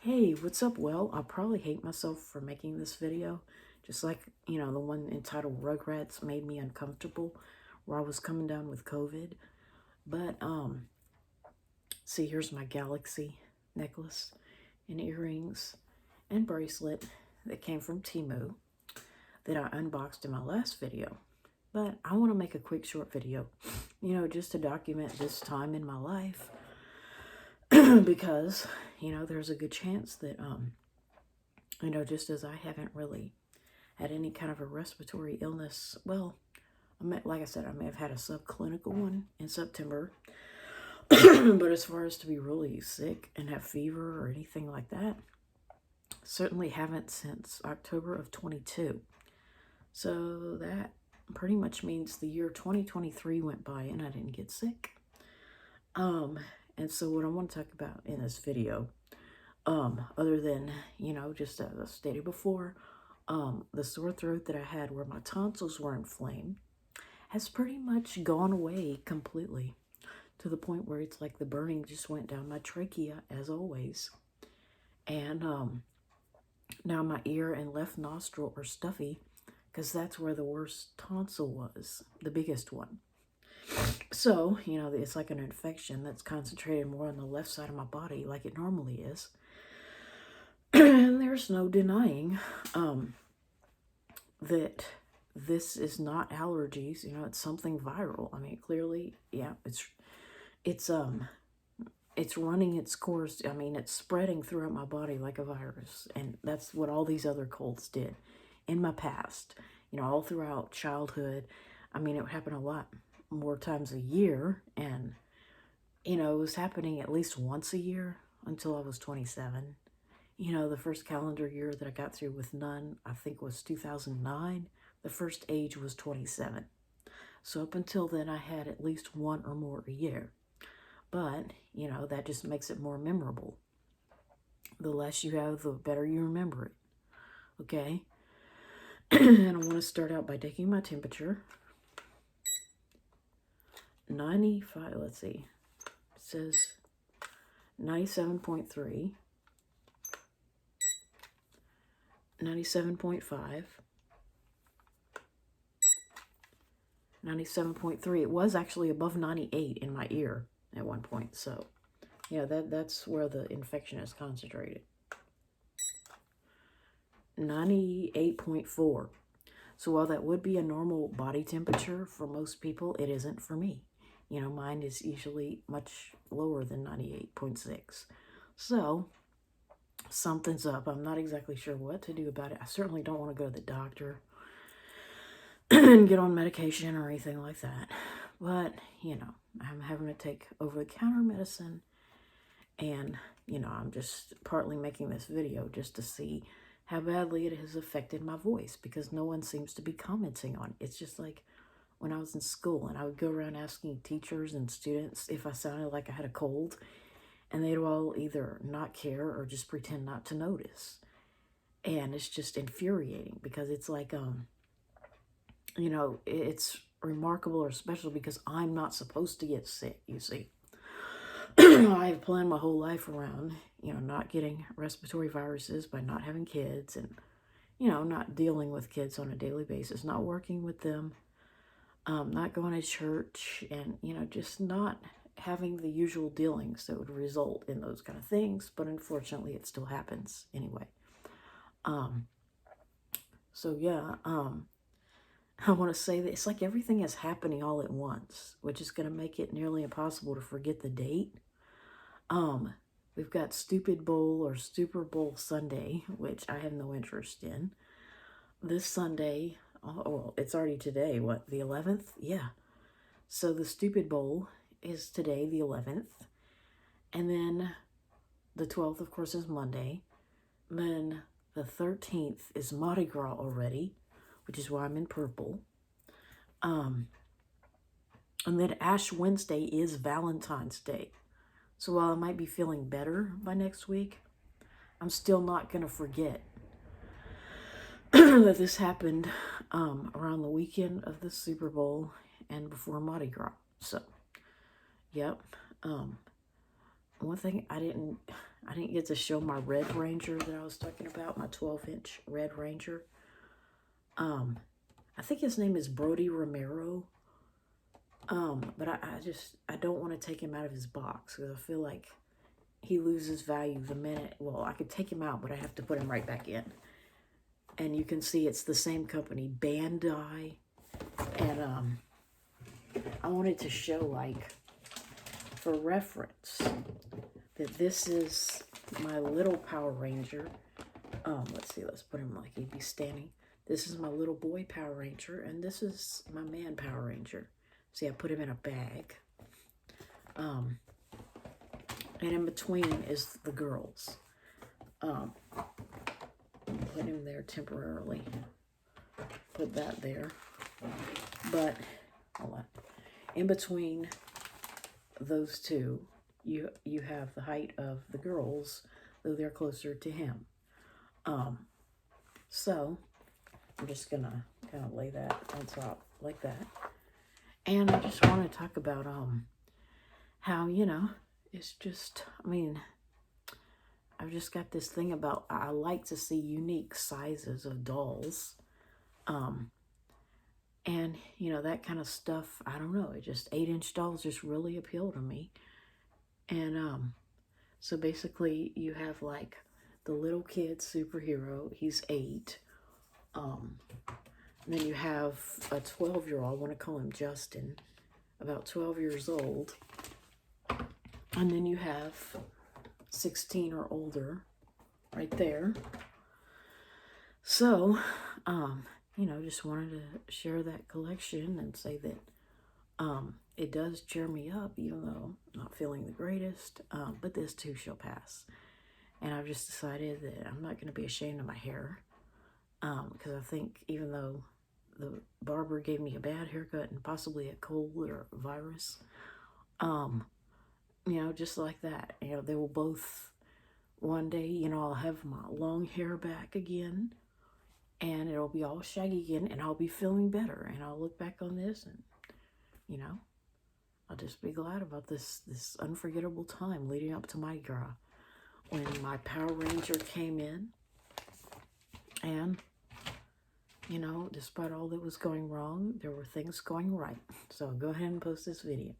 Hey, what's up? Well, I probably hate myself for making this video. Just like, the one entitled Rugrats made me uncomfortable, where I was coming down with COVID. But, see, here's my Galaxy necklace and earrings and bracelet that came from Temu that I unboxed in my last video. But I want to make a quick short video, just to document this time in my life because, there's a good chance that, just as I haven't really had any kind of a respiratory illness, well, like I said, I may have had a subclinical one in September, but as far as to be really sick and have fever or anything like that, certainly haven't since October of 22. So that pretty much means the year 2023 went by and I didn't get sick. And so what I want to talk about in this video, other than, just as I stated before, the sore throat that I had where my tonsils were inflamed has pretty much gone away completely, to the point where it's like the burning just went down my trachea as always. And now my ear and left nostril are stuffy because that's where the worst tonsil was, the biggest one. So, it's like an infection that's concentrated more on the left side of my body like it normally is. And there's no denying that this is not allergies, it's something viral. I mean, clearly, yeah, it's running its course. I mean, it's spreading throughout my body like a virus. And that's what all these other colds did in my past, all throughout childhood. I mean, it would happen a lot more times a year. And, it was happening at least once a year until I was 27. The first calendar year that I got through with none, I think, was 2009. The first age was 27. So up until then, I had at least one or more a year. But, that just makes it more memorable. The less you have, the better you remember it. Okay? And I want to start out by taking my temperature. 95, let's see. It says 97.3. 97.5, 97.3. It was actually above 98 in my ear at one point. So, yeah, that's where the infection is concentrated. 98.4. So while that would be a normal body temperature for most people, it isn't for me. Mine is usually much lower than 98.6. So something's up. I'm not exactly sure what to do about it. I certainly don't want to go to the doctor and get on medication or anything like that. But, I'm having to take over-the-counter medicine. And, I'm just partly making this video just to see how badly it has affected my voice, because no one seems to be commenting on it. It's just like when I was in school and I would go around asking teachers and students if I sounded like I had a cold, and they'd all either not care or just pretend not to notice. And it's just infuriating because it's like, it's remarkable or special because I'm not supposed to get sick, you see. I've planned my whole life around, not getting respiratory viruses by not having kids and, not dealing with kids on a daily basis, not working with them, not going to church, and, just not having the usual dealings that would result in those kind of things. But unfortunately, it still happens anyway. So yeah, I want to say that it's like everything is happening all at once, which is going to make it nearly impossible to forget the date. We've got Stupid Bowl or Super Bowl Sunday, which I have no interest in. This Sunday, well, it's already today, what, the 11th? Yeah. So the Stupid Bowl is today, the 11th. And then the 12th, of course, is Monday. And then the 13th is Mardi Gras already, which is why I'm in purple. And then Ash Wednesday is Valentine's Day. So while I might be feeling better by next week, I'm still not going to forget that this happened around the weekend of the Super Bowl and before Mardi Gras. So, yep. One thing I didn't I didn't get to show my Red Ranger that I was talking about, my 12-inch Red Ranger. I think his name is Brody Romero. But I don't want to take him out of his box because I feel like he loses value the minute, well, I could take him out, but I have to put him right back in. And you can see it's the same company, Bandai. And I wanted to show, like, for reference, that this is my little Power Ranger. Let's see, let's put him like he'd be standing. This is my little boy Power Ranger, and this is my man Power Ranger. See, I put him in a bag. And in between is the girls. Put him there temporarily. Put that there. But, hold on. In between those two, you have the height of the girls, though they're closer to him. So, I'm just going to kind of lay that on top like that. And I just want to talk about how, you know, it's just, I mean, I've just got this thing about, I like to see unique sizes of dolls. And, you know, that kind of stuff, I don't know, it just 8-inch dolls just really appeal to me. And so basically you have like the little kid superhero, he's 8. And then you have a 12-year-old, I want to call him Justin, about 12 years old. And then you have 16 or older right there. So, you know, just wanted to share that collection and say that it does cheer me up, even though I'm not feeling the greatest. But this too shall pass. And I've just decided that I'm not going to be ashamed of my hair. Because I think even though the barber gave me a bad haircut and possibly a cold or a virus, you know, just like that, you know, they will both, one day, you know, I'll have my long hair back again, and it'll be all shaggy again, and I'll be feeling better, and I'll look back on this, and, you know, I'll just be glad about this unforgettable time leading up to Mardi Gras, when my Power Ranger came in, and, you know, despite all that was going wrong, there were things going right. So go ahead and post this video.